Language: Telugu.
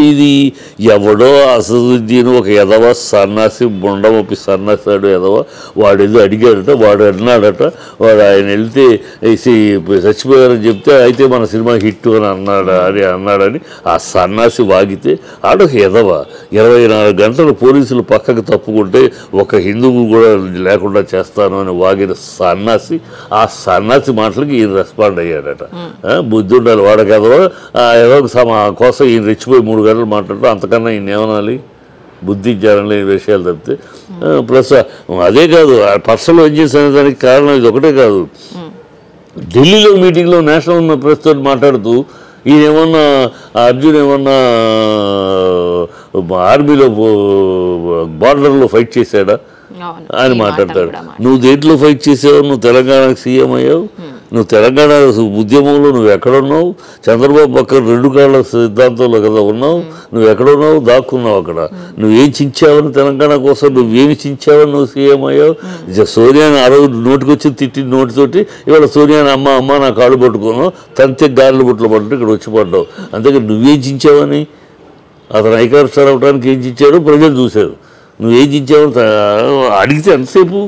ఇది ఎవడో అసదుద్దీన్ ఒక ఎదవ సన్నాసి బొండమొప్పి సన్నాసాడు ఎదవ వాడు ఏదో అడిగాడట, వాడు అన్నాడట, వాడు ఆయన వెళ్తే చచ్చిపోయారని చెప్తే అయితే మన సినిమా హిట్ అని అన్నాడని ఆ సన్నాసి వాగితే ఆడొక ఎదవ 24 గంటలు పోలీసులు పక్కకు తప్పుకుంటే ఒక హిందువు కూడా లేకుండా చేస్తాను అని వాగిన సన్నాసి, ఆ సన్నాసి మాటలకి ఈయన రెస్పాండ్ అయ్యాడట. బుద్ధి ఉండాలి వాడకి ఎదవ ఏదో కోసం ఈయన రెచ్చిపోయి 3 గంటలు మాట్లాడటం, అంతకన్నా ఈయన ఏమనాలి? బుద్ధి జ్ఞానం విషయాలు తప్పితే. ప్లస్ అదే కాదు, పర్సనల్ వెంజెన్స్ అనే దానికి కారణం ఇది ఒకటే కాదు. ఢిల్లీలో మీటింగ్లో నేషనల్ ప్రెస్ తోటి మాట్లాడుతూ ఈయన ఏమన్నా అర్జున్ ఏమన్నా ఆర్మీలో బార్డర్లో ఫైట్ చేశాడా అని మాట్లాడతాడు. నువ్వు దేంట్లో ఫైట్ చేసావు? నువ్వు తెలంగాణకు సీఎం అయ్యావు, నువ్వు తెలంగాణ ఉద్యమంలో నువ్వు ఎక్కడున్నావు? చంద్రబాబు పక్కన 2 కాళ్ళ సిద్ధాంతంలో కదా ఉన్నావు, నువ్వు ఎక్కడున్నావు? దాక్కున్నావు అక్కడ. నువ్వేం చించావని తెలంగాణ కోసం, నువ్వేమి చించావని నువ్వు సీఎం అయ్యావు? సోనియాని ఆ రోజు నోటికొచ్చి తిట్టిన నోటితోటి ఇవాళ సోనియాని అమ్మ నా కాళ్ళు పట్టుకున్నావు, తంతే గాలిలో బుట్టలు పట్టు ఇక్కడ వచ్చి పడ్డావు. అంతేకాదు నువ్వేం చించావని, అతను ఐకార్ స్టార్ అవడానికి ఏం చించాడో ప్రజలు చూశారు. నువ్వేం చించావని అడిగితే ఎంతసేపు